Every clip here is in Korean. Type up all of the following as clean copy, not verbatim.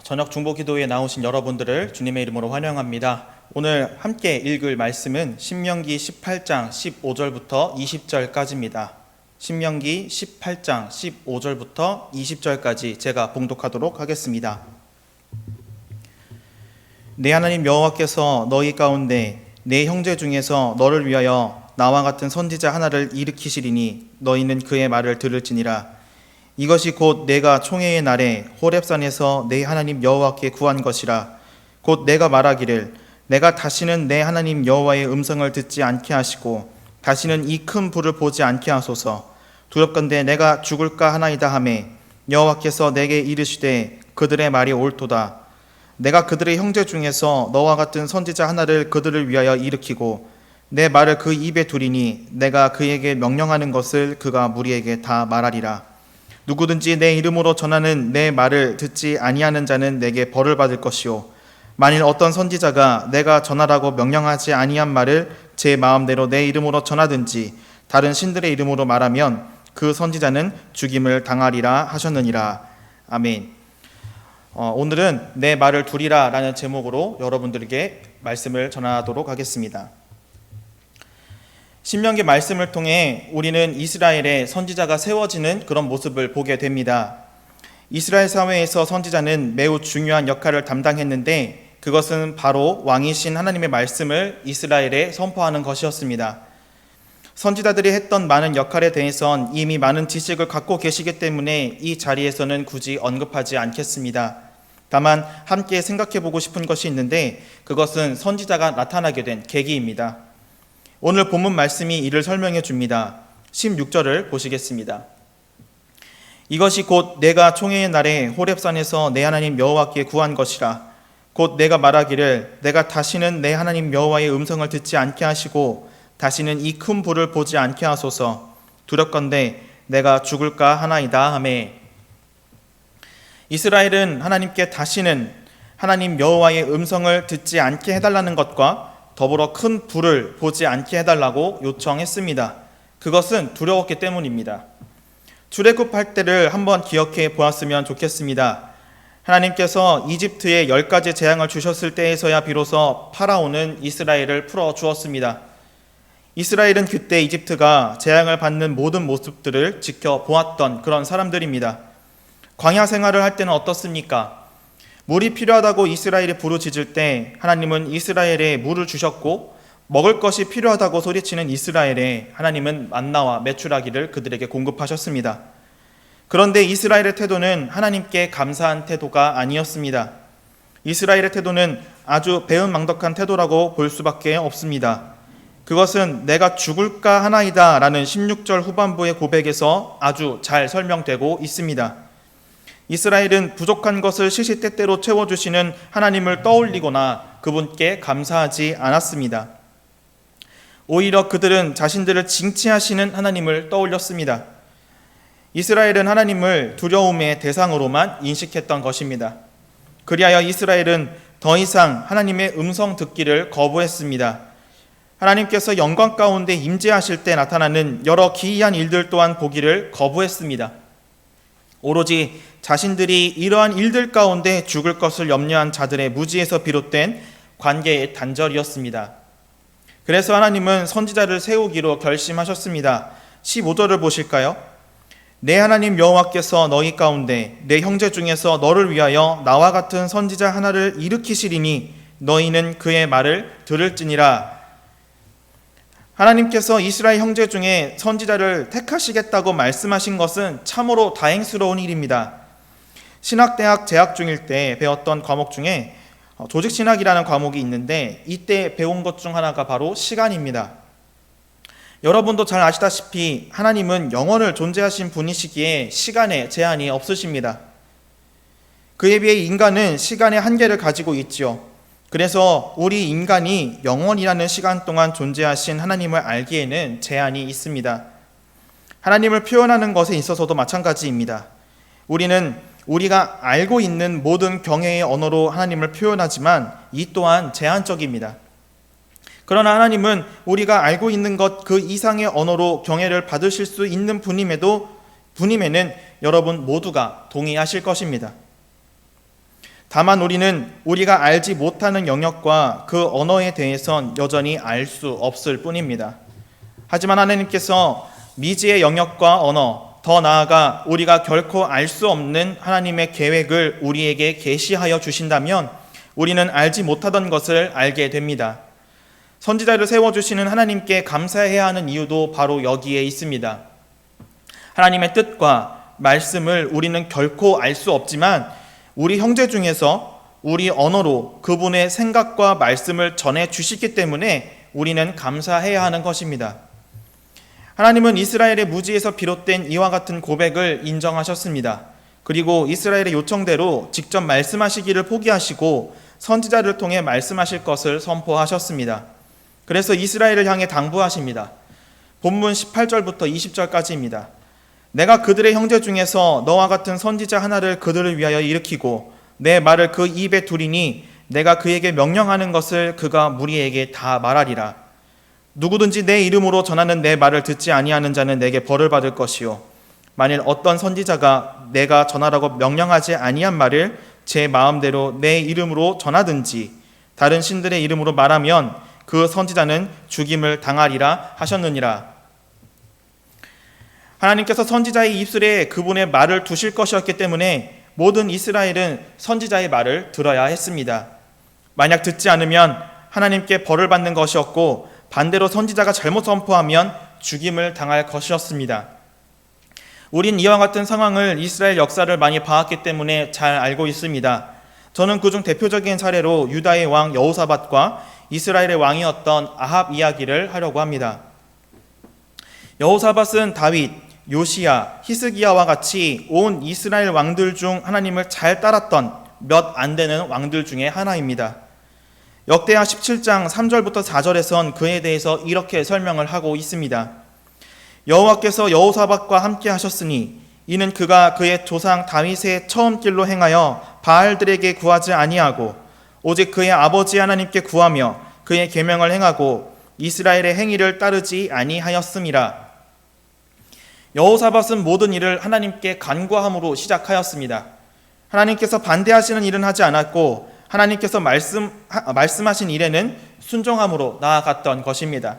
저녁 중보 기도에 나오신 여러분들을 주님의 이름으로 환영합니다. 오늘 함께 읽을 말씀은 신명기 18장 15절부터 20절까지입니다. 신명기 18장 15절부터 20절까지 제가 봉독하도록 하겠습니다. 내 하나님 여호와께서 너희 가운데 내 형제 중에서 너를 위하여 나와 같은 선지자 하나를 일으키시리니 너희는 그의 말을 들을지니라. 이것이 곧 내가 총회의 날에 호렙산에서 내 하나님 여호와께 구한 것이라. 곧 내가 말하기를 내가 다시는 내 하나님 여호와의 음성을 듣지 않게 하시고 다시는 이 큰 불을 보지 않게 하소서. 두렵건대 내가 죽을까 하나이다 하매 여호와께서 내게 이르시되 그들의 말이 옳도다. 내가 그들의 형제 중에서 너와 같은 선지자 하나를 그들을 위하여 일으키고 내 말을 그 입에 두리니 내가 그에게 명령하는 것을 그가 무리에게 다 말하리라. 누구든지 내 이름으로 전하는 내 말을 듣지 아니하는 자는 내게 벌을 받을 것이요 만일 어떤 선지자가 내가 전하라고 명령하지 아니한 말을 제 마음대로 내 이름으로 전하든지 다른 신들의 이름으로 말하면 그 선지자는 죽임을 당하리라 하셨느니라. 아멘. 오늘은 내 말을 두리라 라는 제목으로 여러분들에게 말씀을 전하도록 하겠습니다. 신명기 말씀을 통해 우리는 이스라엘의 선지자가 세워지는 그런 모습을 보게 됩니다. 이스라엘 사회에서 선지자는 매우 중요한 역할을 담당했는데 그것은 바로 왕이신 하나님의 말씀을 이스라엘에 선포하는 것이었습니다. 선지자들이 했던 많은 역할에 대해선 이미 많은 지식을 갖고 계시기 때문에 이 자리에서는 굳이 언급하지 않겠습니다. 다만 함께 생각해 보고 싶은 것이 있는데 그것은 선지자가 나타나게 된 계기입니다. 오늘 본문 말씀이 이를 설명해 줍니다. 16절을 보시겠습니다. 이것이 곧 내가 총회의 날에 호렙산에서 내 하나님 여호와께 구한 것이라. 곧 내가 말하기를 내가 다시는 내 하나님 여호와의 음성을 듣지 않게 하시고 다시는 이 큰 불을 보지 않게 하소서. 두렵건대 내가 죽을까 하나이다 하매. 이스라엘은 하나님께 다시는 하나님 여호와의 음성을 듣지 않게 해달라는 것과 더불어 큰 불을 보지 않게 해달라고 요청했습니다. 그것은 두려웠기 때문입니다. 출애굽할 때를 한번 기억해 보았으면 좋겠습니다. 하나님께서 이집트에 10가지 재앙을 주셨을 때에서야 비로소 파라오는 이스라엘을 풀어주었습니다. 이스라엘은 그때 이집트가 재앙을 받는 모든 모습들을 지켜보았던 그런 사람들입니다. 광야 생활을 할 때는 어떻습니까? 물이 필요하다고 이스라엘이 부르짖을 때 하나님은 이스라엘에 물을 주셨고 먹을 것이 필요하다고 소리치는 이스라엘에 하나님은 만나와 메추라기를 그들에게 공급하셨습니다. 그런데 이스라엘의 태도는 하나님께 감사한 태도가 아니었습니다. 이스라엘의 태도는 아주 배은망덕한 태도라고 볼 수밖에 없습니다. 그것은 내가 죽을까 하나이다 라는 16절 후반부의 고백에서 아주 잘 설명되고 있습니다. 이스라엘은 부족한 것을 시시때때로 채워주시는 하나님을 떠올리거나 그분께 감사하지 않았습니다. 오히려 그들은 자신들을 징치하시는 하나님을 떠올렸습니다. 이스라엘은 하나님을 두려움의 대상으로만 인식했던 것입니다. 그리하여 이스라엘은 더 이상 하나님의 음성 듣기를 거부했습니다. 하나님께서 영광 가운데 임재하실 때 나타나는 여러 기이한 일들 또한 보기를 거부했습니다. 오로지 자신들이 이러한 일들 가운데 죽을 것을 염려한 자들의 무지에서 비롯된 관계의 단절이었습니다. 그래서 하나님은 선지자를 세우기로 결심하셨습니다. 15절을 보실까요? 내 하나님 여호와께서 너희 가운데 내 형제 중에서 너를 위하여 나와 같은 선지자 하나를 일으키시리니 너희는 그의 말을 들을지니라. 하나님께서 이스라엘 형제 중에 선지자를 택하시겠다고 말씀하신 것은 참으로 다행스러운 일입니다. 신학대학 재학 중일 때 배웠던 과목 중에 조직신학이라는 과목이 있는데 이때 배운 것 중 하나가 바로 시간입니다. 여러분도 잘 아시다시피 하나님은 영원을 존재하신 분이시기에 시간에 제한이 없으십니다. 그에 비해 인간은 시간의 한계를 가지고 있지요. 그래서 우리 인간이 영원이라는 시간 동안 존재하신 하나님을 알기에는 제한이 있습니다. 하나님을 표현하는 것에 있어서도 마찬가지입니다. 우리는 우리가 알고 있는 모든 경외의 언어로 하나님을 표현하지만 이 또한 제한적입니다. 그러나 하나님은 우리가 알고 있는 것 그 이상의 언어로 경외를 받으실 수 있는 분임에는 여러분 모두가 동의하실 것입니다. 다만 우리는 우리가 알지 못하는 영역과 그 언어에 대해선 여전히 알 수 없을 뿐입니다. 하지만 하나님께서 미지의 영역과 언어, 더 나아가 우리가 결코 알 수 없는 하나님의 계획을 우리에게 계시하여 주신다면 우리는 알지 못하던 것을 알게 됩니다. 선지자를 세워주시는 하나님께 감사해야 하는 이유도 바로 여기에 있습니다. 하나님의 뜻과 말씀을 우리는 결코 알 수 없지만 우리 형제 중에서 우리 언어로 그분의 생각과 말씀을 전해 주시기 때문에 우리는 감사해야 하는 것입니다. 하나님은 이스라엘의 무지에서 비롯된 이와 같은 고백을 인정하셨습니다. 그리고 이스라엘의 요청대로 직접 말씀하시기를 포기하시고 선지자를 통해 말씀하실 것을 선포하셨습니다. 그래서 이스라엘을 향해 당부하십니다. 본문 18절부터 20절까지입니다. 내가 그들의 형제 중에서 너와 같은 선지자 하나를 그들을 위하여 일으키고 내 말을 그 입에 두리니 내가 그에게 명령하는 것을 그가 무리에게 다 말하리라. 누구든지 내 이름으로 전하는 내 말을 듣지 아니하는 자는 내게 벌을 받을 것이요 만일 어떤 선지자가 내가 전하라고 명령하지 아니한 말을 제 마음대로 내 이름으로 전하든지 다른 신들의 이름으로 말하면 그 선지자는 죽임을 당하리라 하셨느니라. 하나님께서 선지자의 입술에 그분의 말을 두실 것이었기 때문에 모든 이스라엘은 선지자의 말을 들어야 했습니다. 만약 듣지 않으면 하나님께 벌을 받는 것이었고 반대로 선지자가 잘못 선포하면 죽임을 당할 것이었습니다. 우린 이와 같은 상황을 이스라엘 역사를 많이 봐왔기 때문에 잘 알고 있습니다. 저는 그중 대표적인 사례로 유다의 왕 여호사밧과 이스라엘의 왕이었던 아합 이야기를 하려고 합니다. 여호사밧은 다윗, 요시야, 히스기야와 같이 온 이스라엘 왕들 중 하나님을 잘 따랐던 몇 안 되는 왕들 중에 하나입니다. 역대하 17장 3절부터 4절에선 그에 대해서 이렇게 설명을 하고 있습니다. 여호와께서 여호사밧과 함께 하셨으니 이는 그가 그의 조상 다윗의 처음 길로 행하여 바알들에게 구하지 아니하고 오직 그의 아버지 하나님께 구하며 그의 계명을 행하고 이스라엘의 행위를 따르지 아니하였음이라. 여호사밧은 모든 일을 하나님께 간구함으로 시작하였습니다. 하나님께서 반대하시는 일은 하지 않았고 하나님께서 말씀하신 일에는 순종함으로 나아갔던 것입니다.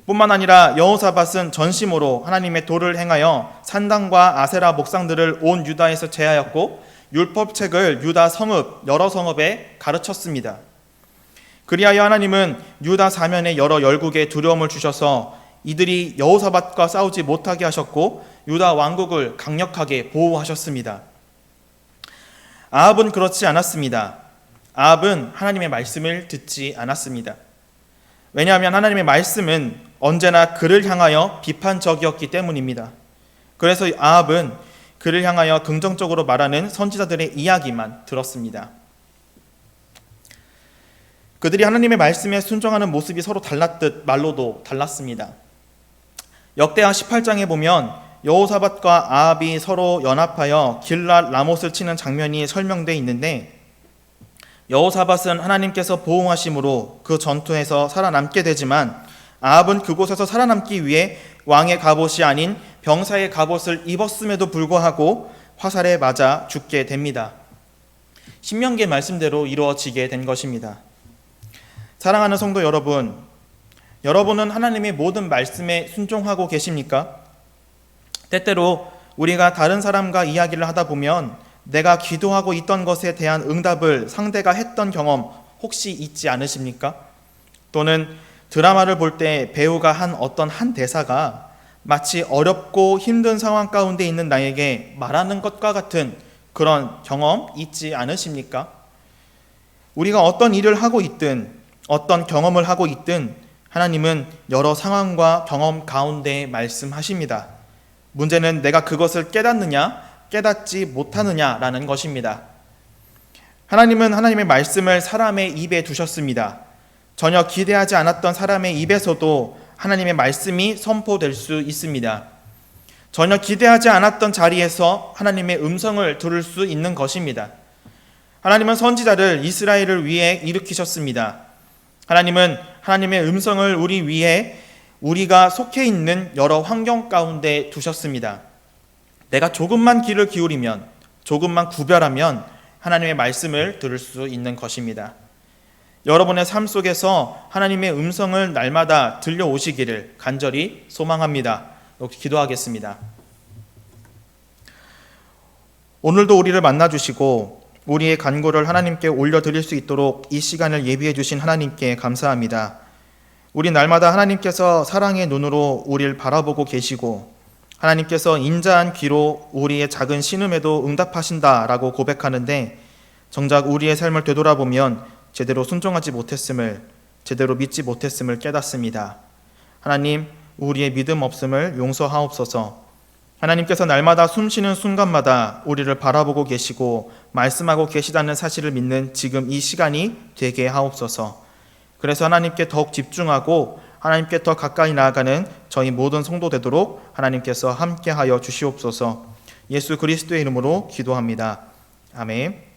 뿐만 아니라 여호사밧은 전심으로 하나님의 도를 행하여 산당과 아세라 목상들을 온 유다에서 제하였고 율법책을 유다 성읍 여러 성읍에 가르쳤습니다. 그리하여 하나님은 유다 사면에 여러 열국에 두려움을 주셔서 이들이 여호사밧과 싸우지 못하게 하셨고 유다 왕국을 강력하게 보호하셨습니다. 아합은 그렇지 않았습니다. 아합은 하나님의 말씀을 듣지 않았습니다. 왜냐하면 하나님의 말씀은 언제나 그를 향하여 비판적이었기 때문입니다. 그래서 아합은 그를 향하여 긍정적으로 말하는 선지자들의 이야기만 들었습니다. 그들이 하나님의 말씀에 순종하는 모습이 서로 달랐듯 말로도 달랐습니다. 역대하 18장에 보면 여호사밧과 아합이 서로 연합하여 길랏 라못을 치는 장면이 설명되어 있는데 여호사밧은 하나님께서 보호하심으로 그 전투에서 살아남게 되지만 아합은 그곳에서 살아남기 위해 왕의 갑옷이 아닌 병사의 갑옷을 입었음에도 불구하고 화살에 맞아 죽게 됩니다. 신명기의 말씀대로 이루어지게 된 것입니다. 사랑하는 성도 여러분, 여러분은 하나님의 모든 말씀에 순종하고 계십니까? 때때로 우리가 다른 사람과 이야기를 하다 보면 내가 기도하고 있던 것에 대한 응답을 상대가 했던 경험 혹시 있지 않으십니까? 또는 드라마를 볼 때 배우가 한 어떤 한 대사가 마치 어렵고 힘든 상황 가운데 있는 나에게 말하는 것과 같은 그런 경험 있지 않으십니까? 우리가 어떤 일을 하고 있든 어떤 경험을 하고 있든 하나님은 여러 상황과 경험 가운데 말씀하십니다. 문제는 내가 그것을 깨닫느냐 깨닫지 못하느냐라는 것입니다. 하나님은 하나님의 말씀을 사람의 입에 두셨습니다. 전혀 기대하지 않았던 사람의 입에서도 하나님의 말씀이 선포될 수 있습니다. 전혀 기대하지 않았던 자리에서 하나님의 음성을 들을 수 있는 것입니다. 하나님은 선지자를 이스라엘을 위해 일으키셨습니다. 하나님은 하나님의 음성을 우리 위해 우리가 속해 있는 여러 환경 가운데 두셨습니다. 내가 조금만 귀를 기울이면, 조금만 구별하면 하나님의 말씀을 들을 수 있는 것입니다. 여러분의 삶 속에서 하나님의 음성을 날마다 들려오시기를 간절히 소망합니다. 기도하겠습니다. 오늘도 우리를 만나주시고 우리의 간구를 하나님께 올려드릴 수 있도록 이 시간을 예비해 주신 하나님께 감사합니다. 우리 날마다 하나님께서 사랑의 눈으로 우리를 바라보고 계시고 하나님께서 인자한 귀로 우리의 작은 신음에도 응답하신다라고 고백하는데 정작 우리의 삶을 되돌아보면 제대로 순종하지 못했음을, 제대로 믿지 못했음을 깨닫습니다. 하나님, 우리의 믿음 없음을 용서하옵소서. 하나님께서 날마다 숨쉬는 순간마다 우리를 바라보고 계시고 말씀하고 계시다는 사실을 믿는 지금 이 시간이 되게 하옵소서. 그래서 하나님께 더욱 집중하고 하나님께 더 가까이 나아가는 저희 모든 성도 되도록 하나님께서 함께하여 주시옵소서. 예수 그리스도의 이름으로 기도합니다. 아멘.